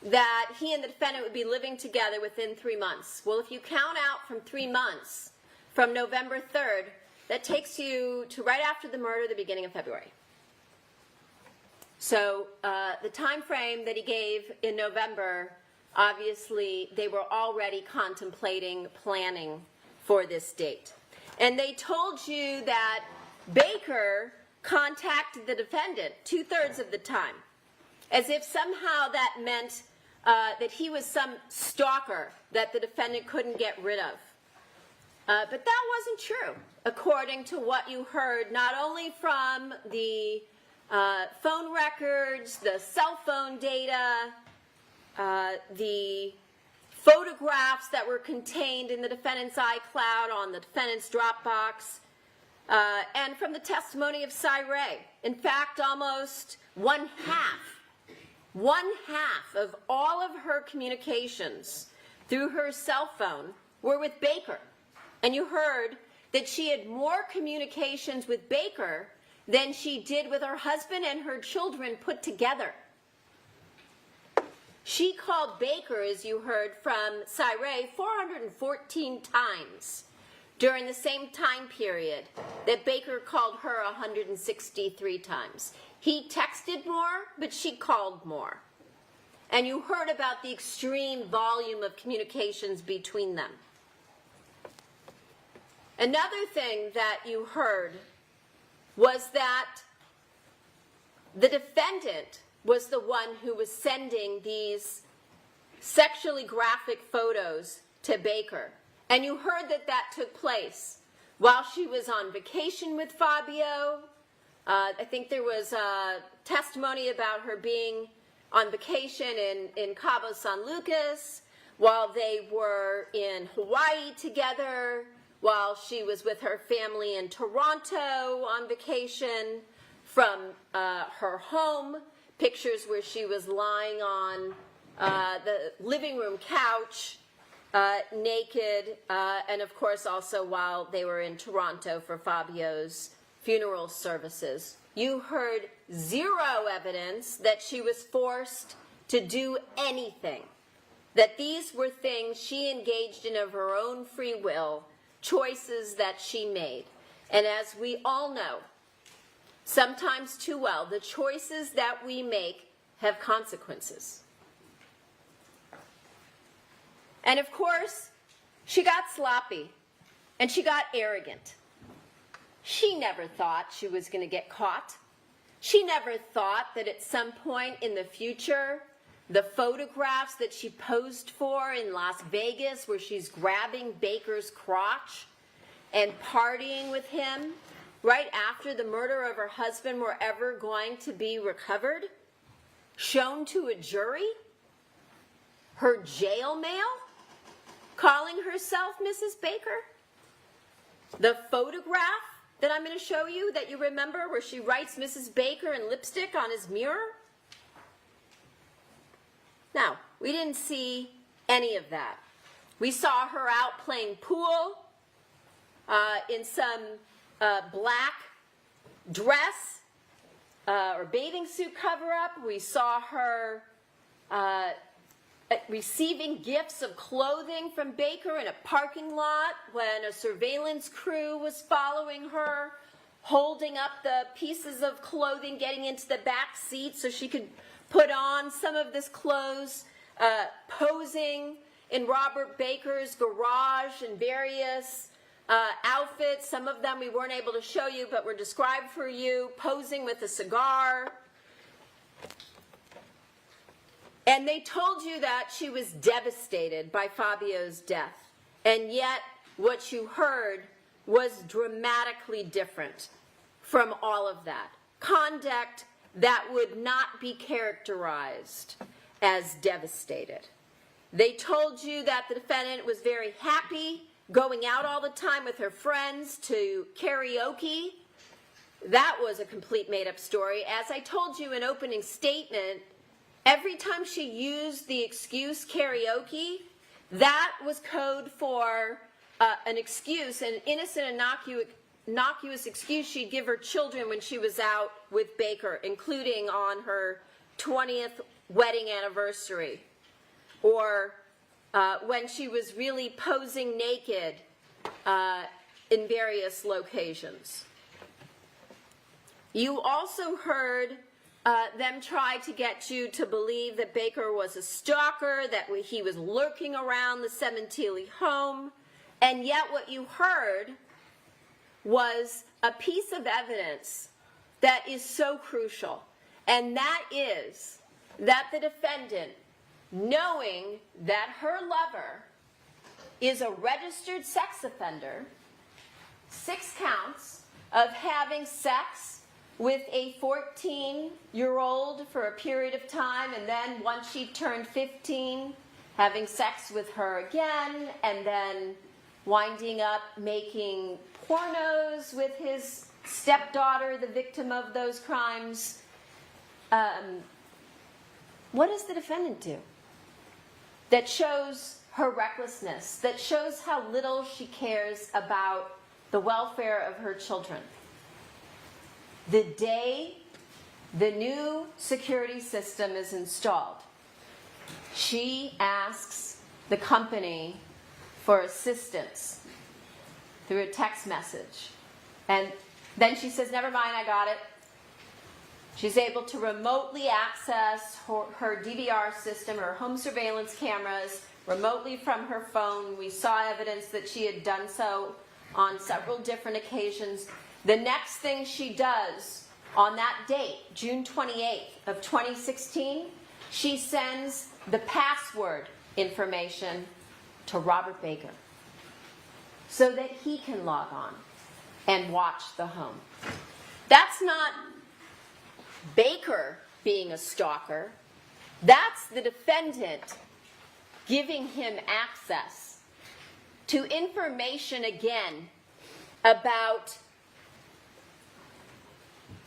that he and the defendant would be living together within 3 months. Well, if you count out from 3 months, from November 3rd, that takes you to right after the murder, the beginning of February. So the time frame that he gave in November, obviously they were already contemplating planning for this date. And they told you that Baker contacted the defendant 2/3 of the time, as if somehow that meant that he was some stalker that the defendant couldn't get rid of. But that wasn't true, according to what you heard, not only from the phone records, the cell phone data, the photographs that were contained in the defendant's iCloud on the defendant's Dropbox, and from the testimony of Cyree. In fact, almost one half of all of her communications through her cell phone were with Baker. And you heard that she had more communications with Baker than she did with her husband and her children put together. She called Baker, as you heard from Cyree, 414 times during the same time period that Baker called her 163 times. He texted more, but she called more. And you heard about the extreme volume of communications between them. Another thing that you heard was that the defendant was the one who was sending these sexually graphic photos to Baker. And you heard that that took place while she was on vacation with Fabio. I think there was a testimony about her being on vacation in Cabo San Lucas, while they were in Hawaii together, while she was with her family in Toronto on vacation, from her home, pictures where she was lying on the living room couch, naked, and of course also while they were in Toronto for Fabio's funeral services. You heard zero evidence that she was forced to do anything, that these were things she engaged in of her own free will, choices that she made. And as we all know, sometimes too well, the choices that we make have consequences. And of course, she got sloppy and she got arrogant. She never thought she was going to get caught. She never thought that at some point in the future, the photographs that she posed for in Las Vegas, where she's grabbing Baker's crotch and partying with him right after the murder of her husband, were ever going to be recovered, shown to a jury. Her jail mail, calling herself Mrs. Baker. The photograph that I'm going to show you, that you remember, where she writes Mrs. Baker in lipstick on his mirror. Now, we didn't see any of that. We saw her out playing pool in some black dress or bathing suit cover-up. We saw her receiving gifts of clothing from Baker in a parking lot when a surveillance crew was following her, holding up the pieces of clothing, getting into the back seat so she could put on some of this clothes, posing in Robert Baker's garage in various outfits. Some of them we weren't able to show you, but were described for you, posing with a cigar. And they told you that she was devastated by Fabio's death. And yet, what you heard was dramatically different from all of that. Conduct that would not be characterized as devastated. They told you that the defendant was very happy, going out all the time with her friends to karaoke. That was a complete made-up story. As I told you in opening statement, every time she used the excuse karaoke, That was code for an excuse, an innocent, innocuous excuse she'd give her children when she was out with Baker, including on her 20th wedding anniversary, or when she was really posing naked in various locations. You also heard them try to get you to believe that Baker was a stalker, that he was lurking around the Sementilli home, and yet what you heard was a piece of evidence that is so crucial, and that is that the defendant, knowing that her lover is a registered sex offender, 6 counts of having sex with a 14-year-old for a period of time, and then once she turned 15, having sex with her again, and then winding up making pornos with his stepdaughter, the victim of those crimes. What does the defendant do that shows her recklessness, that shows how little she cares about the welfare of her children? The day the new security system is installed, she asks the company for assistance through a text message. And then she says, never mind, I got it. She's able to remotely access her DVR system, her home surveillance cameras, remotely from her phone. We saw evidence that she had done so on several different occasions. The next thing she does on that date, June 28th of 2016, she sends the password information to Robert Baker so that he can log on and watch the home. That's not Baker being a stalker. That's the defendant giving him access to information, again, about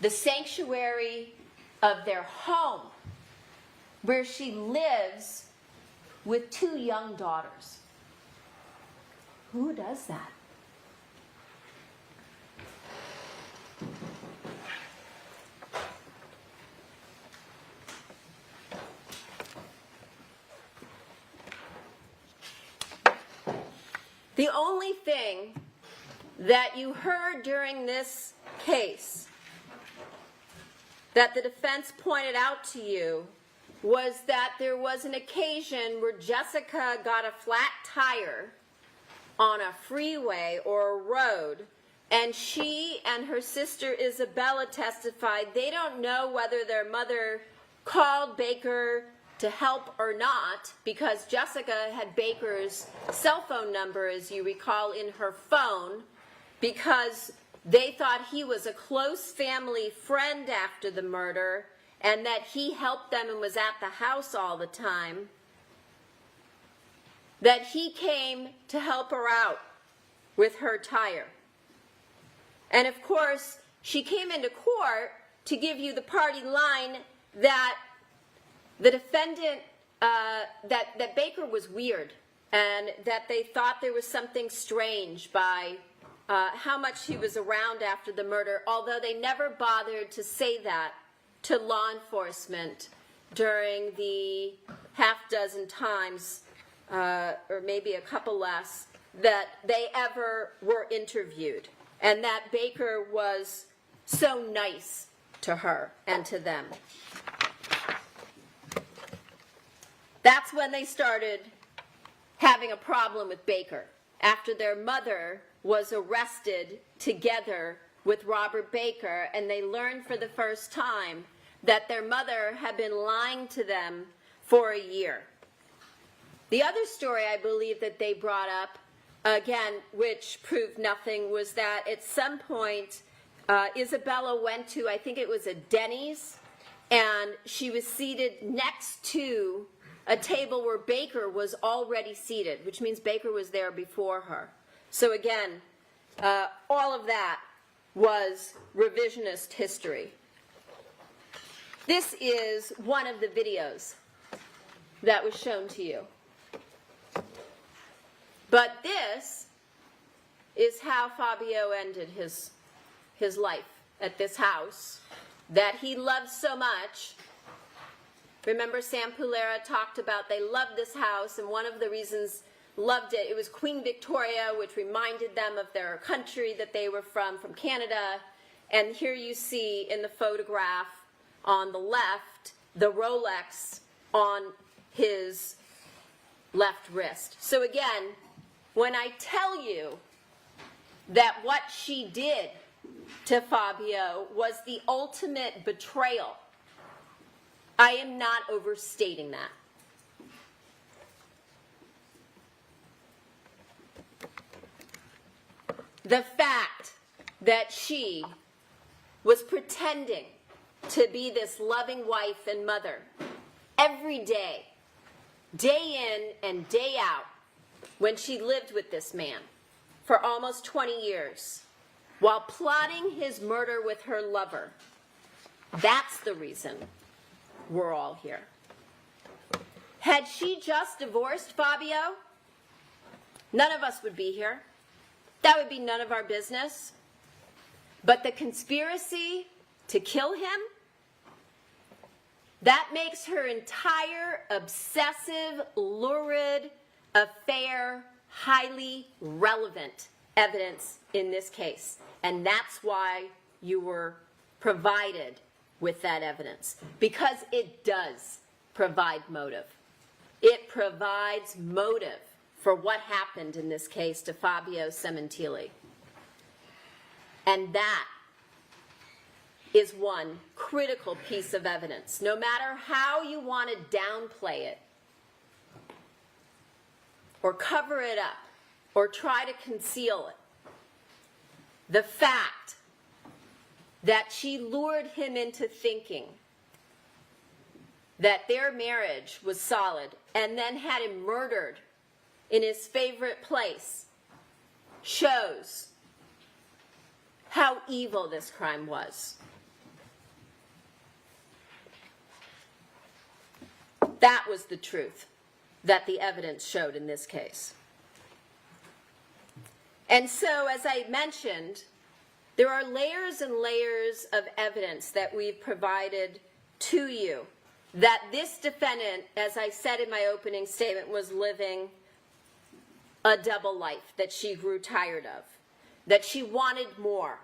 the sanctuary of their home, where she lives with 2 young daughters. Who does that? The only thing that you heard during this case that the defense pointed out to you was that there was an occasion where Jessica got a flat tire on a freeway or a road, and she and her sister Isabella testified they don't know whether their mother called Baker to help or not, because Jessica had Baker's cell phone number, as you recall, in her phone, because they thought he was a close family friend after the murder and that he helped them and was at the house all the time, that he came to help her out with her tire. And of course, she came into court to give you the party line that the defendant, that Baker was weird, and that they thought there was something strange by how much he was around after the murder, although they never bothered to say that to law enforcement during the half-dozen times, or maybe a couple less, that they ever were interviewed, and that Baker was so nice to her and to them. That's when they started having a problem with Baker, after their mother was arrested together with Robert Baker, and they learned for the first time that their mother had been lying to them for a year. The other story I believe that they brought up, again, which proved nothing, was that at some point Isabella went to, I think it was a Denny's, and she was seated next to a table where Baker was already seated, which means Baker was there before her. So again, all of that was revisionist history. This is one of the videos that was shown to you. But this is how Fabio ended his life at this house that he loved so much. Remember, Sam Pulera talked about they loved this house, and one of the reasons loved it, it was Queen Victoria, which reminded them of their country that they were from Canada. And here you see in the photograph on the left, the Rolex on his left wrist. So again, when I tell you that what she did to Fabio was the ultimate betrayal, I am not overstating that. The fact that she was pretending to be this loving wife and mother every day, day in and day out, when she lived with this man for almost 20 years, while plotting his murder with her lover, that's the reason we're all here. Had she just divorced Fabio, none of us would be here. That would be none of our business. But the conspiracy to kill him, that makes her entire obsessive, lurid affair highly relevant evidence in this case. And that's why you were provided with that evidence, because it does provide motive. It provides motive for what happened in this case to Fabio Sementilli. And that is one critical piece of evidence. No matter how you want to downplay it, or cover it up, or try to conceal it, the fact that she lured him into thinking that their marriage was solid and then had him murdered in his favorite place shows how evil this crime was. That was the truth that the evidence showed in this case. And so, as I mentioned, there are layers and layers of evidence that we've provided to you that this defendant, as I said in my opening statement, was living a double life that she grew tired of, that she wanted more.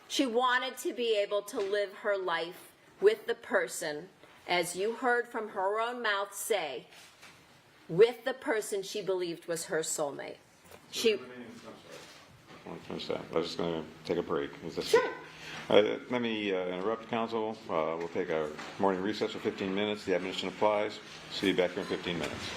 She wanted to be able to live her life with the person, as you heard from her own mouth say, with the person she believed was her soulmate. I want to finish that. I was just going to take a break. Sure. Let me interrupt counsel. We'll take our morning recess for 15 minutes. The admonition applies. See you back here in 15 minutes.